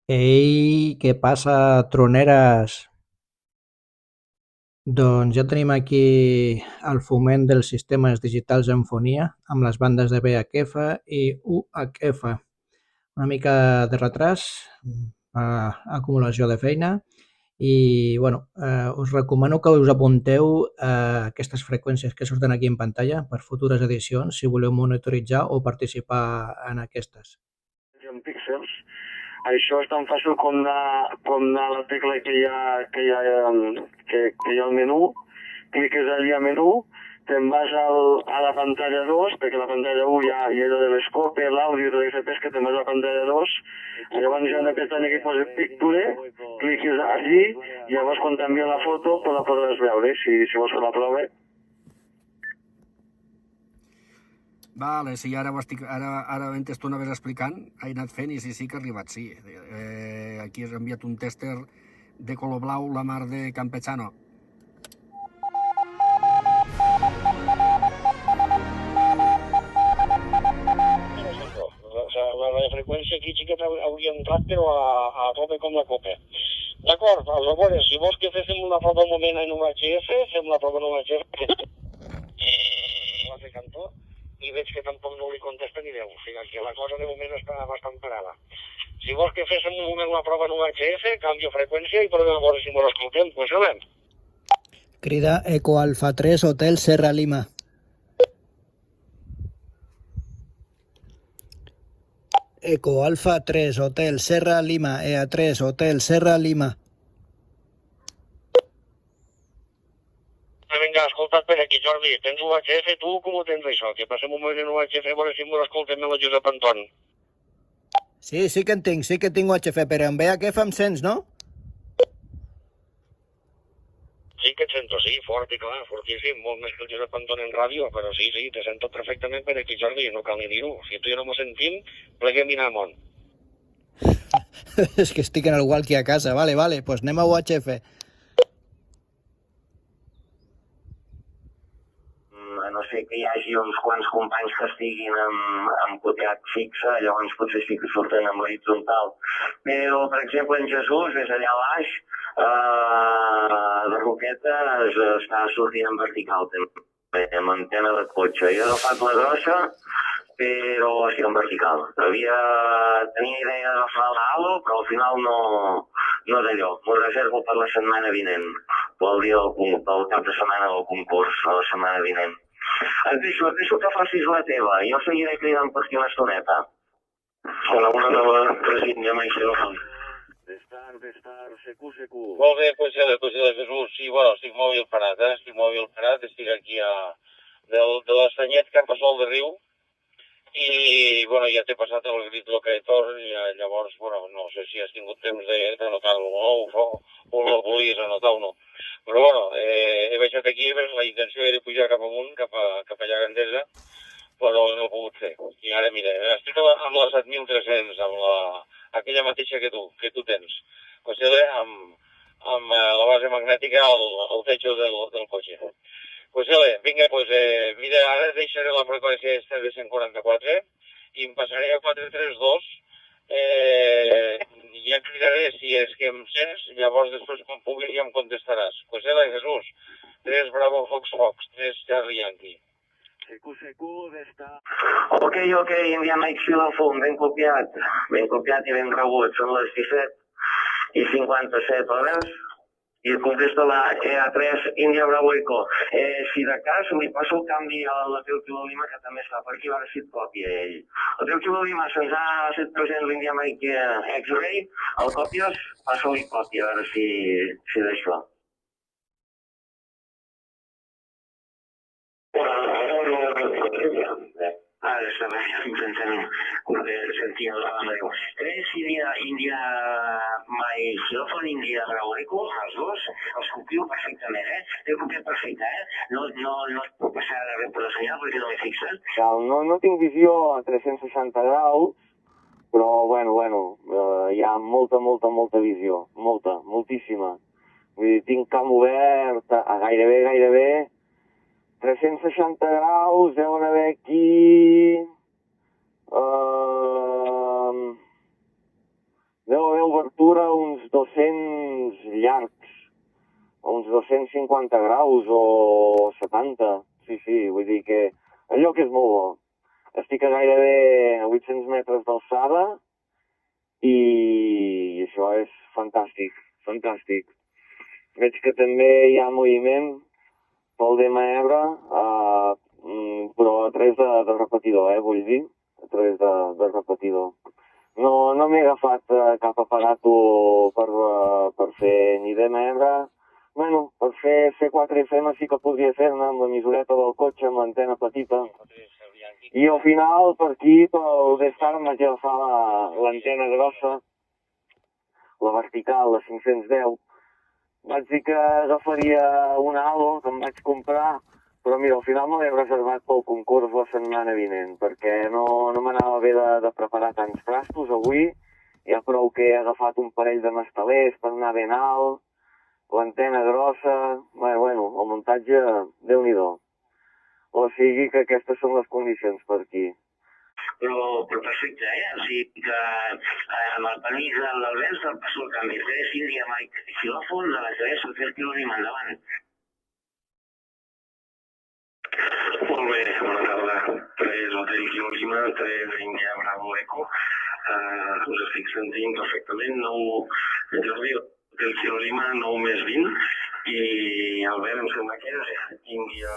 Ei, què passa, troneres? Doncs ja tenim aquí el foment dels sistemes digitals en fonia amb les bandes de VHF i UHF. Una mica de retras, acumulació de feina i bueno, us recomano que us apunteu aquestes freqüències que surten aquí en pantalla per futures edicions si voleu monitoritzar o participar en aquestes. En píxels. Això és tan fàcil com anar a la tecla que hi ha al menú, cliques allí a menú, te'n vas a la pantalla 2, perquè la pantalla 1 ja era de l'escope, l'àudio de l'FP, que te'n vas a la pantalla 2, llavors hi ha una pestanya que posa Picture, cliques allí, i llavors quan t'envia la foto la podràs veure, si vols que la prove. Vale, sí, ara mentre tu anaves explicant, he anat fent i sí que ha arribat, sí. Aquí has enviat un tèster de color blau, la mar de Campechano. La radiofreqüència aquí sí que hauria entrat, però a tope com la copa. D'acord, aleshores, si vols que féssim una prova un moment en UHF, fem la prova en UHF. La de cantó, i veig que tampoc no li contesta ni Déu. O sigui que la cosa de moment està bastant parada. Si vols que féssim un moment una prova en UHF, canvio freqüència i provem a veure si mos escoltem, pues sabem. Crida Eco Alfa 3 Hotel Serra Lima. Eco Alfa 3 Hotel Serra Lima, EA3 Hotel Serra Lima. Vinga, escolta't per aquí, Jordi. Tens UHF, tu com ho tens això? Que passem un moment en UHF a veure si mos escoltem amb el Josep Anton. Sí que en tinc UHF, però en VHF em sents, no? Sí que et sento, sí, fort i clar, fortíssim, molt més que el Josep Anton en ràdio, però sí, te sento perfectament per aquí, Jordi, no cal ni dir-ho. Si tu i jo no mos sentim, pleguem i anem amunt. És que estic en el walkie a casa, vale, pues anem a UHF. A no ser que hi hagi uns quants companys que estiguin amb coteat fixe, llavors potser sí que surten en horitzontal. Però, per exemple, en Jesús, és allà a baix, la roqueta està sortint en vertical també, amb antena de cotxe. He agafat la grossa, però sí en vertical. Tenia idea d'agafar l'halo, però al final no d'allò. M'ho reservo per la setmana vinent, pel cap de setmana del concurs, a la setmana vinent. Et deixo que facis la teva. Jo seguiré cridant per aquí una estoneta. Hola, una nova present, ja m'he telèfon. D'estar, secu. Molt bé, pues Jesús, sí, bueno, estic molt ben parat, estic aquí de l'Estanyet cap a Sol de Riu, i, bueno, ja t'he passat el grit locator, i llavors, bueno, no sé si has tingut temps de notar-lo o no volies anotar o no. Però, bueno, he baixat aquí, la intenció era pujar cap amunt, cap allà a Gandesa, però no he pogut fer. I ara, mira, estic amb la 7300, amb aquella mateixa que tu tens. O sigui, amb la base magnètica al techo del cotxe. Pues vinga, mira, ara deixaré la freqüència de 144 i em passaré a 432, i ja cridaré si és que em sents, llavors després quan pugui ja em contestaràs. Pues Jesús, 3 Bravo Fox, 3 Charlie Yankee. Secu d'estar... Ok, India Mike Xilofon, ben copiat i ben rebut. Són les 17 i 57 hores. I et contesta la EA3 India Bravo Eco. Si de cas, li passo el canvi a la Teu Kilo Lima, que també està per aquí, a veure si et copia ell. La Teu Kilo Lima se'ns ha set present l'India Mike X-Ray, el còpies, passa-li còpia, a veure si d'això. Ara està bé, intentem sentir la banda. 3 India My Xilofon, India Bravo Eco, els dos, els copio perfectament, L'he copiat perfecte, No es pot passar de res per la senyal perquè no m'he fixat. No tinc visió a 360 graus, però, bueno, hi ha molta visió, moltíssima. Vull dir, tinc camp obert a gairebé 360 graus, deuen haver aquí... deu haver obertura uns 200 llargs, uns 250 graus o 70. Sí, vull dir que el lloc és molt bo. Estic a gairebé 800 metres d'alçada i això és fantàstic, fantàstic. Veig que també hi ha moviment pel DMR, però a través de repetidor, vull dir, a través de repetidor. No m'he agafat cap aparato per fer ni DMR. Bueno, per fer C4 FM sí que podria fer-ne amb la misureta del cotxe, amb l'antena petita. I al final, per aquí, pel D-Star, em vaig agafar l'antena grossa, la vertical, la 510. Vaig dir que agafaria una Halo que em vaig comprar, però mira, al final me l'he reservat pel concurs la setmana vinent, perquè no m'anava bé de preparar tants trastos avui. Ja prou que he agafat un parell de mastelers per anar ben alt, l'antena grossa, bueno, el muntatge, Déu-n'hi-do. O sigui que aquestes són les condicions per aquí. Però perfecte, O sigui que amb el permís de l'Albert te'l passo el canvi. Sílvia Mike xilòfon de la TS 3 quilos i endavant. Molt bé, bona tarda. 3 Hotel Kilo Lima, 3 India Bravo Eco. Us estic sentint perfectament. Jordi, Hotel Kilo Lima, 9 més 20. I Albert, em sembla que és India